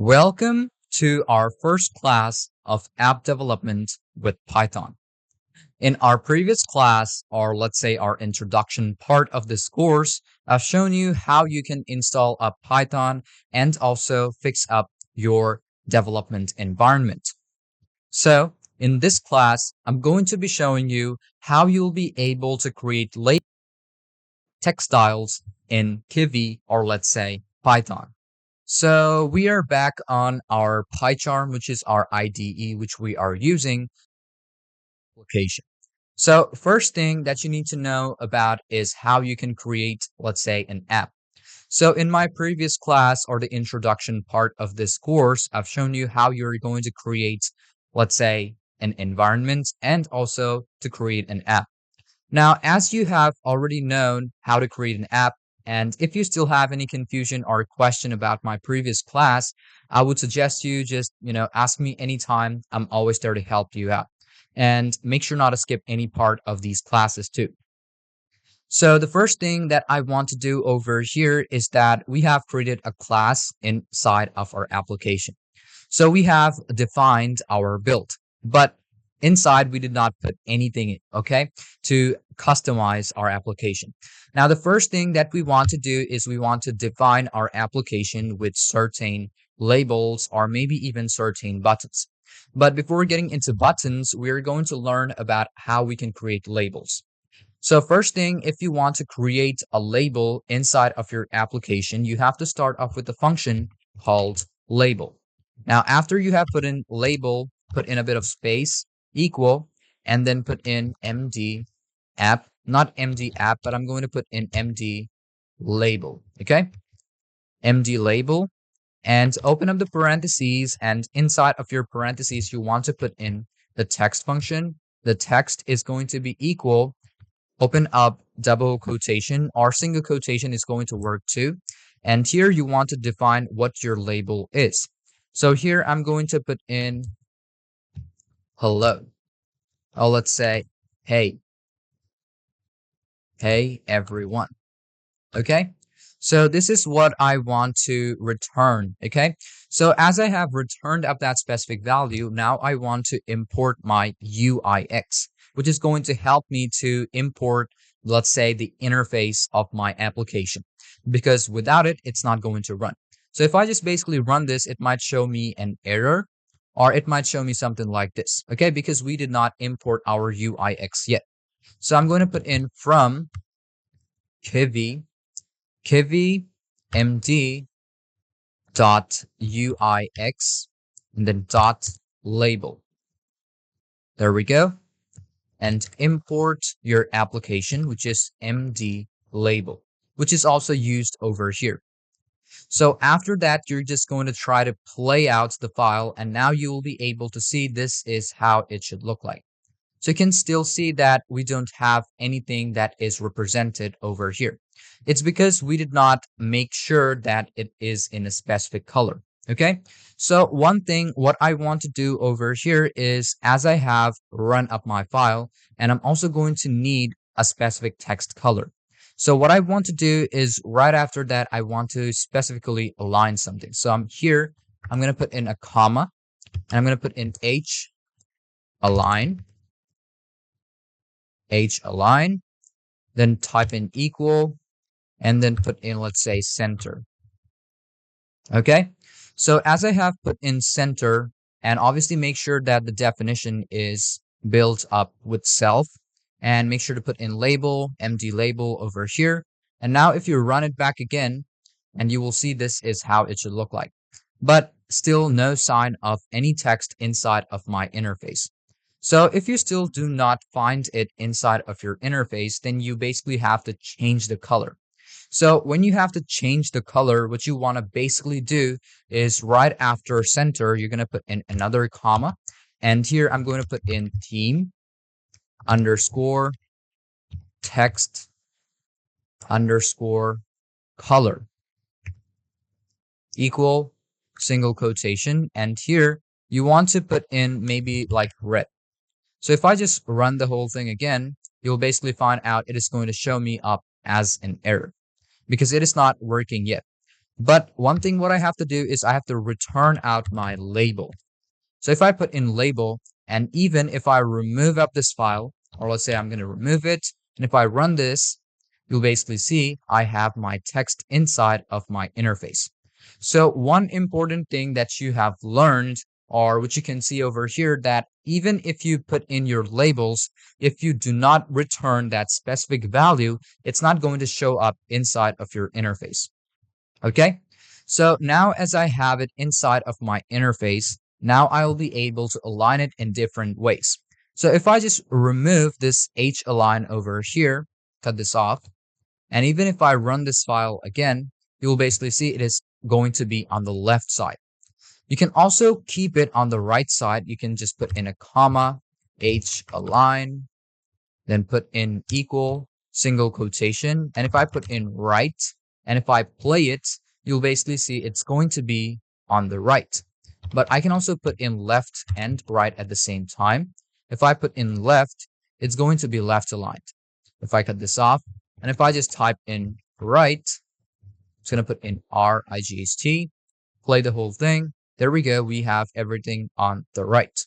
Welcome to our first class of app development with Python. In our previous class, or let's say our introduction part of this course, I've shown you how you can install a Python and also fix up your development environment. So in this class, I'm going to be showing you how you'll be able to create text styles in GUI, or let's say Python. So we are back on our PyCharm, which is our IDE, which we are using application. So first thing that you need to know about is how you can create, let's say, an app. So in my previous class or the introduction part of this course, I've shown you how you're going to create, let's say, an environment and also to create an app. Now, as you have already known how to create an app, and if you still have any confusion or question about my previous class, I would suggest you just, ask me anytime. I'm always there to help you out. And make sure not to skip any part of these classes too. So the first thing that I want to do over here is that we have created a class inside of our application. So we have defined our build, but inside we did not put anything in, okay, to customize our application. Now, the first thing that we want to do is we want to define our application with certain labels or maybe even certain buttons. But before getting into buttons, we're going to learn about how we can create labels. So first thing, if you want to create a label inside of your application, you have to start off with a function called label. Now, after you have put in label, put in a bit of space, equal, and then put in MD app, not MD app, but I'm going to put in MD label, okay? MD label, and open up the parentheses, and inside of your parentheses, you want to put in the text function. The text is going to be equal, open up double quotation or single quotation is going to work too. And here you want to define what your label is. So here I'm going to put in hello. Oh, let's say, hey everyone. Okay. So this is what I want to return. Okay. So as I have returned up that specific value, now I want to import my UIX, which is going to help me to import, let's say, the interface of my application, because without it, it's not going to run. So if I just basically run this, it might show me an error, or it might show me something like this, okay, because we did not import our UIX yet. So I'm going to put in from GUI md dot UIX and then dot label. There we go. And import your application, which is MD label, which is also used over here. So after that, you're just going to try to play out the file, and now you will be able to see this is how it should look like. So you can still see that we don't have anything that is represented over here. It's because we did not make sure that it is in a specific color. Okay. So one thing, what I want to do over here is, as I have run up my file, and I'm also going to need a specific text color. So what I want to do is right after that, I want to specifically align something. So I'm here, I'm going to put in a comma, and I'm going to put in H align, then type in equal, and then put in, let's say, center. Okay. So as I have put in center, and obviously make sure that the definition is built up with self, and make sure to put in label, MD label over here. And now if you run it back again, and you will see this is how it should look like, but still no sign of any text inside of my interface. So if you still do not find it inside of your interface, then you basically have to change the color. So when you have to change the color, what you want to basically do is right after center, you're going to put in another comma. And here I'm going to put in theme underscore text underscore color equal single quotation. And here you want to put in maybe like red. So if I just run the whole thing again, you'll basically find out it is going to show me up as an error because it is not working yet. But one thing what I have to do is I have to return out my label. So if I put in label, and even if I remove up this file, or let's say I'm going to remove it, and if I run this, you'll basically see I have my text inside of my interface. So one important thing that you have learned, or which you can see over here, that even if you put in your labels, if you do not return that specific value, it's not going to show up inside of your interface. Okay, so now as I have it inside of my interface, now I'll be able to align it in different ways. So if I just remove this H align over here, cut this off, and even if I run this file again, you'll basically see it is going to be on the left side. You can also keep it on the right side. You can just put in a comma, H align, then put in equal, single quotation. And if I put in right, and if I play it, you'll basically see it's going to be on the right. But I can also put in left and right at the same time. If I put in left, it's going to be left aligned. If I cut this off, and if I just type in right, it's going to put in RIGHT, play the whole thing. There we go. We have everything on the right,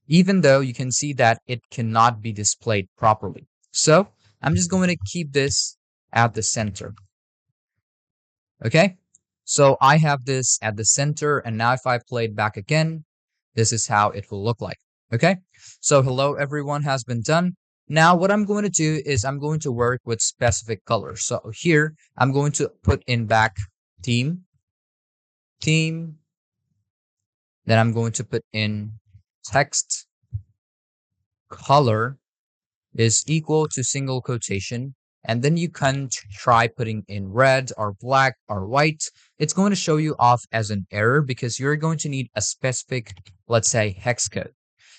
even though you can see that it cannot be displayed properly. So I'm just going to keep this at the center. Okay, so I have this at the center, and now if I play it back again, this is how it will look like. Okay, so hello everyone has been done. Now what I'm going to do is I'm going to work with specific colors. So here I'm going to put in back theme, then I'm going to put in text color is equal to single quotation, and then you can try putting in red or black or white. It's going to show you off as an error because you're going to need a specific, let's say, hex code.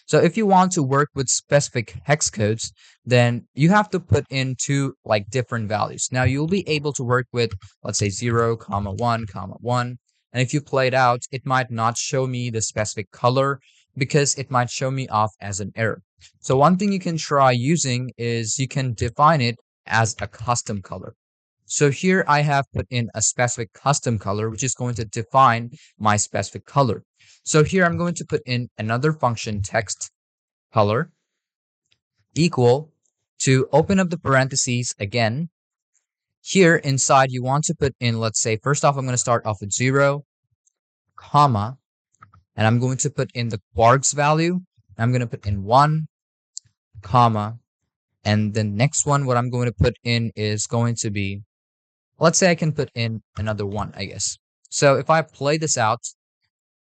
So if you want to work with specific hex codes, then you have to put in two different values. Now you'll be able to work with, let's say 0, 1, 1. And if you play it out, it might not show me the specific color because it might show me off as an error. So one thing you can try using is you can define it as a custom color. So here I have put in a specific custom color, which is going to define my specific color. So here I'm going to put in another function text color equal to open up the parentheses again. Here inside you want to put in, let's say, first off, I'm going to start off with 0, comma, and I'm going to put in the quarks value. I'm going to put in 1, comma, and the next one, what I'm going to put in is going to be, let's say I can put in another 1, I guess. So if I play this out,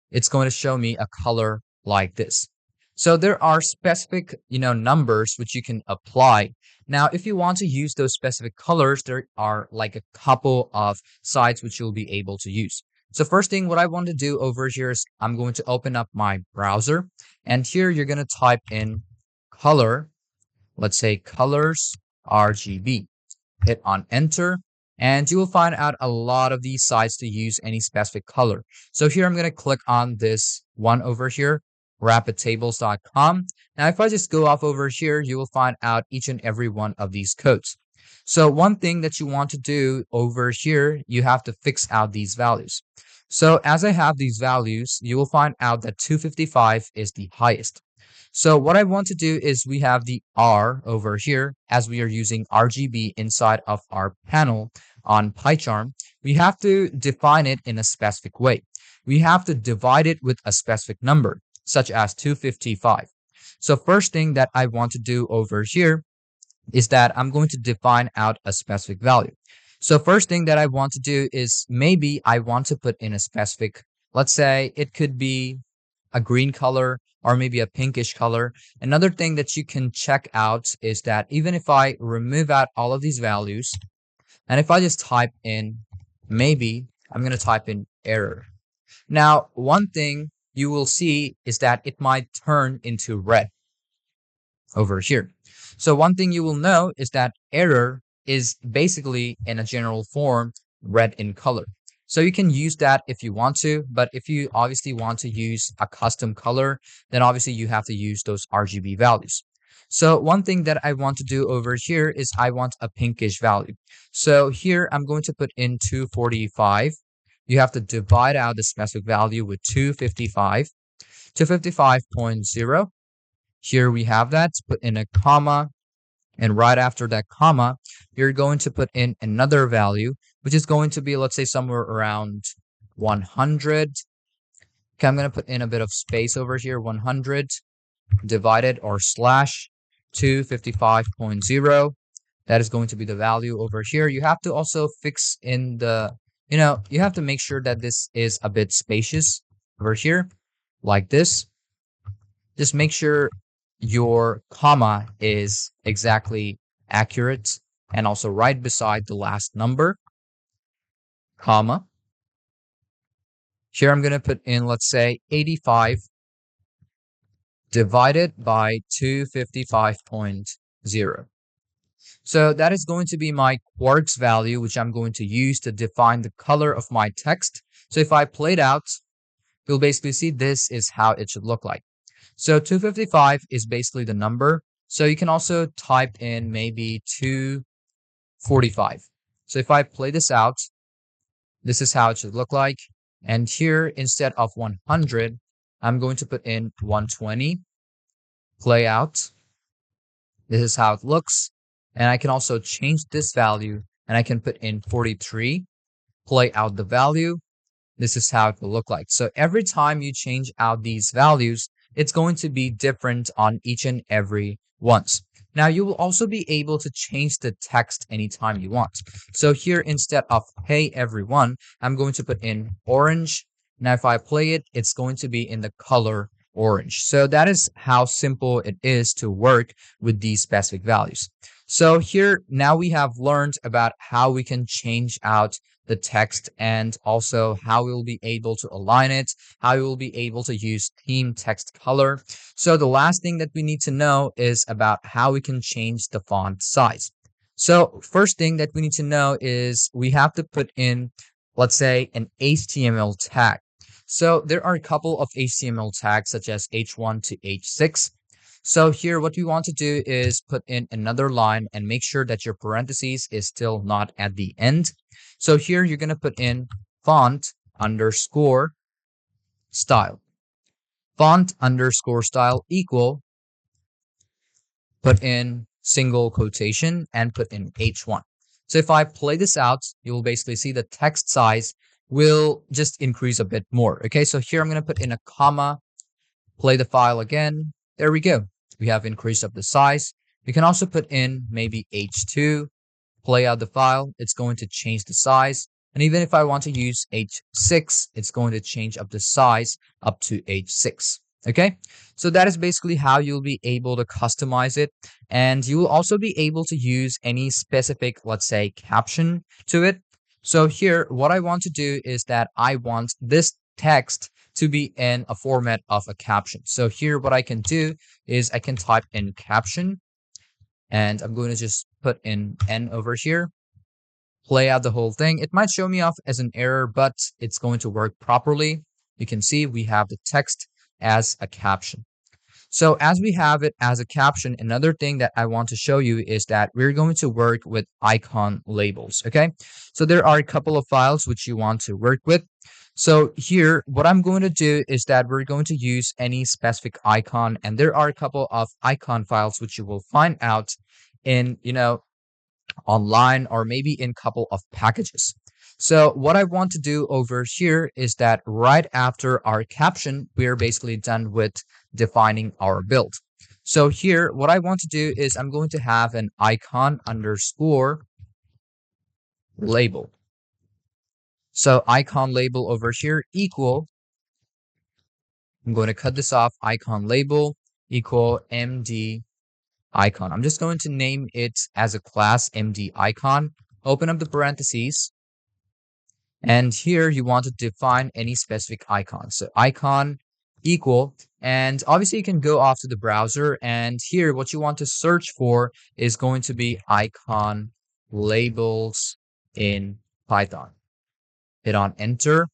it's going to show me a color like this. So there are specific, numbers which you can apply. Now, if you want to use those specific colors, there are like a couple of sites which you'll be able to use. So first thing, what I want to do over here is I'm going to open up my browser, and here you're going to type in color, let's say colors RGB, hit on enter, and you will find out a lot of these sites to use any specific color. So here I'm going to click on this one over here, rapidtables.com. Now, if I just go off over here, you will find out each and every one of these codes. So one thing that you want to do over here, you have to fix out these values. So as I have these values, you will find out that 255 is the highest. So what I want to do is we have the R over here, as we are using RGB inside of our panel on PyCharm. We have to define it in a specific way. We have to divide it with a specific number, such as 255. So first thing that I want to do over here is that I'm going to define out a specific value. So first thing that I want to do is maybe I want to put in a specific, let's say it could be a green color or maybe a pinkish color. Another thing that you can check out is that even if I remove out all of these values, and if I just type in, maybe I'm going to type in error. Now, one thing you will see is that it might turn into red over here. So one thing you will know is that error is basically in a general form red in color. So you can use that if you want to, but if you obviously want to use a custom color, then obviously you have to use those RGB values. So one thing that I want to do over here is I want a pinkish value. So here I'm going to put in 245, you have to divide out the specific value with 255, 255.0. Here we have that, put in a comma, and right after that comma, you're going to put in another value, which is going to be, let's say, somewhere around 100. Okay, I'm going to put in a bit of space over here, 100 divided or slash 255.0. That is going to be the value over here. You have to also fix in the, you have to make sure that this is a bit spacious over here, like this. Just make sure your comma is exactly accurate and also right beside the last number, comma. Here I'm going to put in, let's say, 85 divided by 255.0. So that is going to be my quarks value, which I'm going to use to define the color of my text. So if I play it out, you'll basically see this is how it should look like. So 255 is basically the number. So you can also type in maybe 245. So if I play this out, this is how it should look like. And here, instead of 100, I'm going to put in 120. Play out. This is how it looks. And I can also change this value, and I can put in 43. Play out the value. This is how it will look like. So every time you change out these values, it's going to be different on each and every ones. Now, you will also be able to change the text anytime you want. So here, instead of hey everyone, I'm going to put in orange. Now, if I play it, it's going to be in the color orange. So that is how simple it is to work with these specific values. So here, now we have learned about how we can change out the text and also how we will be able to align it, how we will be able to use theme text color. So the last thing that we need to know is about how we can change the font size. So first thing that we need to know is we have to put in, let's say, an HTML tag. So there are a couple of HTML tags such as H1 to H6. So here, what we want to do is put in another line and make sure that your parentheses is still not at the end. So here, you're going to put in font underscore style. Font underscore style equal, put in single quotation and put in H1. So if I play this out, you will basically see the text size will just increase a bit more. Okay, so here I'm going to put in a comma, play the file again. There we go. We have increased up the size. You can also put in maybe H2, play out the file. It's going to change the size. And even if I want to use H6, it's going to change up the size up to H6. Okay, so that is basically how you'll be able to customize it. And you will also be able to use any specific, let's say, caption to it. So here, what I want to do is that I want this text to be in a format of a caption. So here, what I can do is I can type in caption, and I'm going to just put in N over here, play out the whole thing. It might show me off as an error, but it's going to work properly. You can see we have the text as a caption. So as we have it as a caption, another thing that I want to show you is that we're going to work with icon labels. Okay, so there are a couple of files which you want to work with. So here, what I'm going to do is that we're going to use any specific icon, and there are a couple of icon files which you will find out in, online or maybe in a couple of packages. So what I want to do over here is that right after our caption, we're basically done with defining our build. So here, what I want to do is I'm going to have an icon underscore label. So icon label over here equal, I'm going to cut this off, icon label equal MD icon. I'm just going to name it as a class MD icon, open up the parentheses, and here you want to define any specific icon. So icon equal, and obviously you can go off to the browser, and here what you want to search for is going to be icon labels in Python. Hit on enter,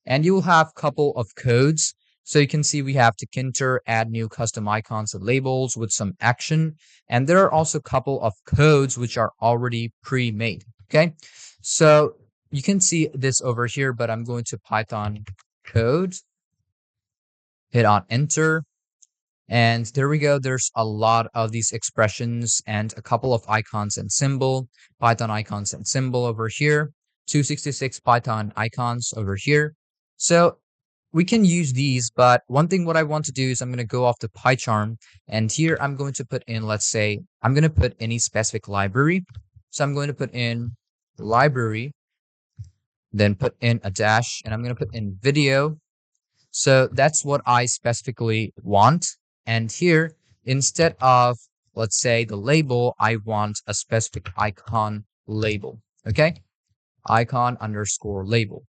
and you will have a couple of codes. So you can see we have Tkinter, add new custom icons and labels with some action. And there are also a couple of codes which are already pre-made. Okay, so you can see this over here, but I'm going to Python code, hit on enter. And there we go. There's a lot of these expressions and a couple of icons and symbol, Python icons and symbol over here, 266 Python icons over here. So we can use these, but one thing what I want to do is I'm going to go off the PyCharm, and here I'm going to put in, let's say, I'm going to put any specific library. So I'm going to put in library, then put in a dash, and I'm going to put in video. So that's what I specifically want. And here, instead of, let's say, the label, I want a specific icon label. Okay? Icon underscore label.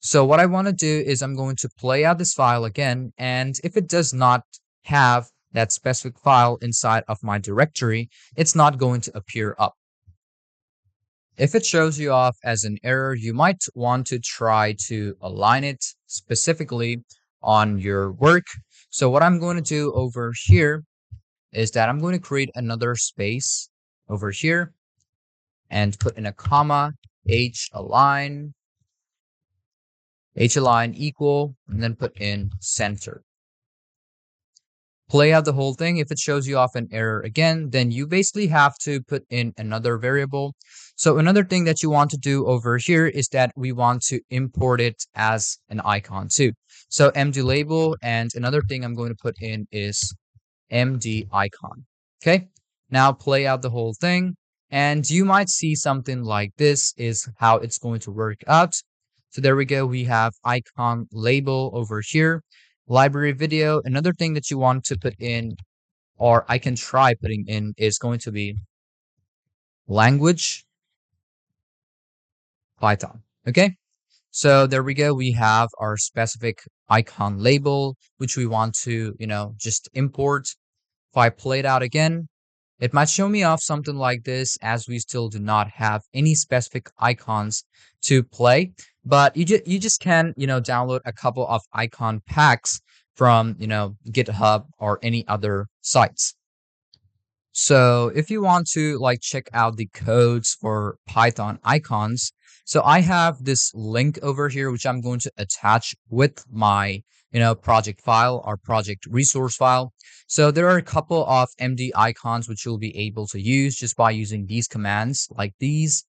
So what I want to do is I'm going to play out this file again. And if it does not have that specific file inside of my directory, it's not going to appear up. If it shows you off as an error, you might want to try to align it specifically on your work. So what I'm going to do over here is that I'm going to create another space over here and put in a comma, align equal, and then put in center. Play out the whole thing. If it shows you off an error again, then you basically have to put in another variable. So another thing that you want to do over here is that we want to import it as an icon too. So MD label, and another thing I'm going to put in is MD icon. Okay, now play out the whole thing, and you might see something like this is how it's going to work out. So there we go. We have icon label over here. Library video. Another thing that you want to put in, or I can try putting in, is going to be language Python. Okay, so there we go. We have our specific icon label, which we want to, just import. If I play it out again, it might show me off something like this, as we still do not have any specific icons to play. But you just can, download a couple of icon packs from, GitHub or any other sites. So if you want to check out the codes for Python icons, so I have this link over here, which I'm going to attach with my, project file or project resource file. So there are a couple of MD icons which you'll be able to use just by using these commands like these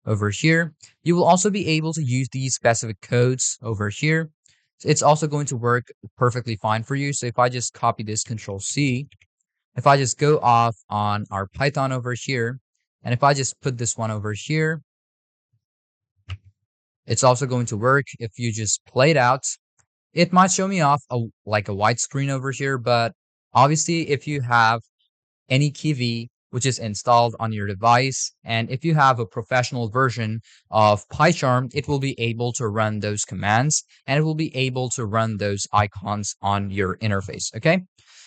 over here. You will also be able to use these specific codes over here. It's also going to work perfectly fine for you. So if I just copy this, Control-C, if I just go off on our Python over here, and if I just put this one over here, it's also going to work. If you just play it out, it might show me off like a white screen over here, but obviously if you have any key which is installed on your device, and if you have a professional version of PyCharm, it will be able to run those commands, and it will be able to run those icons on your interface. Okay,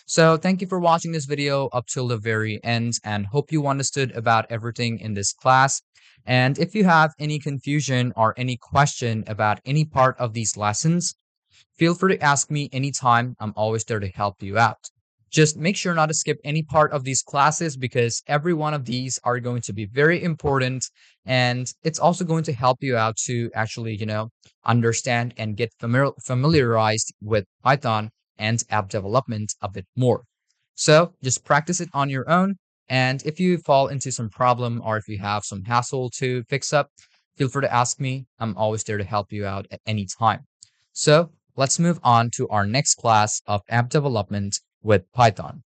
so thank you for watching this video up till the very end, and hope you understood about everything in this class. And if you have any confusion or any question about any part of these lessons, feel free to ask me anytime. I'm always there to help you out. Just make sure not to skip any part of these classes, because every one of these are going to be very important, and it's also going to help you out to actually, understand and get familiarized with Python and app development a bit more. So just practice it on your own. And if you fall into some problem, or if you have some hassle to fix up, feel free to ask me. I'm always there to help you out at any time. So let's move on to our next class of app development with Python.